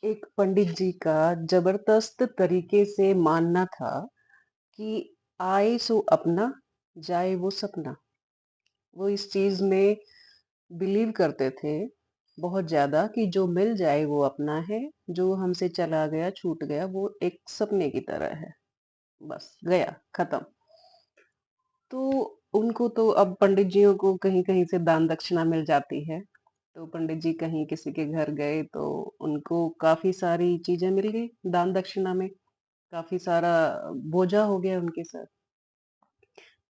एक पंडित जी का जबरदस्त तरीके से मानना था कि आए सो अपना, जाए वो सपना। वो इस चीज में बिलीव करते थे बहुत ज्यादा कि जो मिल जाए वो अपना है, जो हमसे चला गया छूट गया वो एक सपने की तरह है। बस गया, खत्म। तो उनको तो अब पंडित जियों को कहीं कहीं से दान दक्षिणा मिल जाती है। तो पंडित जी कहीं किसी के घर गए तो उनको काफी सारी चीजें मिल गई दान दक्षिणा में। काफी सारा बोझा हो गया उनके साथ।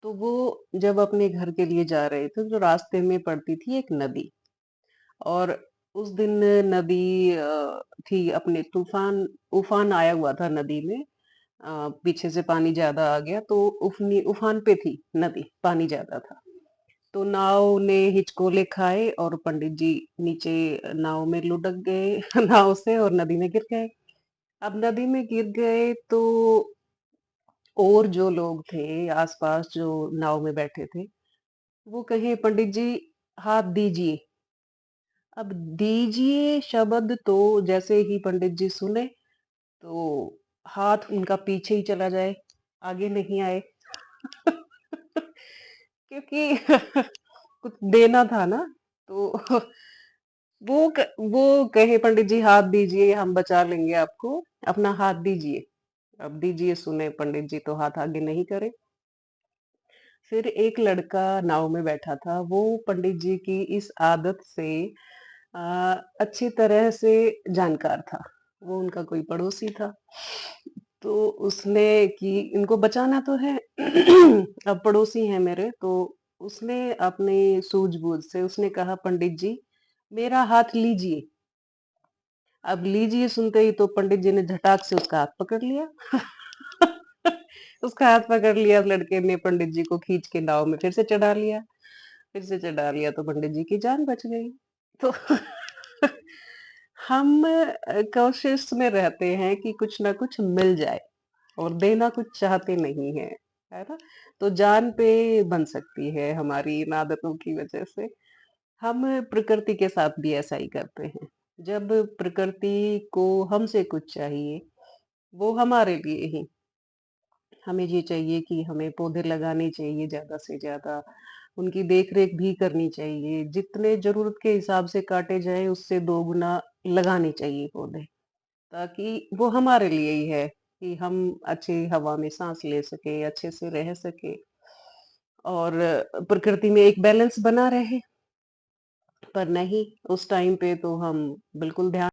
तो वो जब अपने घर के लिए जा रहे थे तो रास्ते में पड़ती थी एक नदी। और उस दिन नदी थी अपने तूफान उफान आया हुआ था नदी में। पीछे से पानी ज्यादा आ गया तो उफनी उफान पे थी नदी, पानी ज्यादा था। तो नाव ने हिचकोले खाए और पंडित जी नीचे नाव में लुढ़क गए नाव से और नदी में गिर गए। अब नदी में गिर गए तो और जो लोग थे आसपास जो नाव में बैठे थे, वो कहे पंडित जी हाथ दीजिए। अब दीजिए शब्द तो जैसे ही पंडित जी सुने तो हाथ उनका पीछे ही चला जाए, आगे नहीं आए। क्योंकि कुछ देना था ना। तो वो कहे पंडित जी हाथ दीजिए, हम बचा लेंगे आपको, अपना हाथ दीजिए। अब दीजिए सुने पंडित जी तो हाथ आगे नहीं करे। फिर एक लड़का नाव में बैठा था, वो पंडित जी की इस आदत से अच्छी तरह से जानकार था। वो उनका कोई पड़ोसी था। तो उसने कि इनको बचाना तो है अब पड़ोसी हैं मेरे, तो उसने अपनी सूझबूझ से उसने कहा पंडित जी मेरा हाथ लीजिए। अब लीजिए सुनते ही तो पंडित जी ने झटाक से उसका हाथ पकड़ लिया। उसका हाथ पकड़ लिया, लड़के ने पंडित जी को खींच के नाव में फिर से चढ़ा लिया। फिर से चढ़ा लिया तो पंडित जी की जान बच गई। तो हम कोशिश में रहते हैं कि कुछ ना कुछ मिल जाए और देना कुछ चाहते नहीं है ना? तो जान पे बन सकती है हमारी इन आदतों की वजह से। हम प्रकृति के साथ भी ऐसा ही करते हैं। जब प्रकृति को हमसे कुछ चाहिए, वो हमारे लिए ही, हमें ये चाहिए कि हमें पौधे लगाने चाहिए ज़्यादा से ज़्यादा, उनकी देख-रेख भी करनी चाहिए, जितने ज़रूरत के हिसाब से काटे जाएँ उससे 2 गुना लगाने चाहिए पौधे, ताकि वो हमारे लिए ही है कि हम अच्छी हवा में साँस ले सकें, अच्छे से रह सकें और प्रकृति में एक बैलेंस बना रहे। पर नहीं, उस टाइम पे तो हम बिल्कुल ध्यान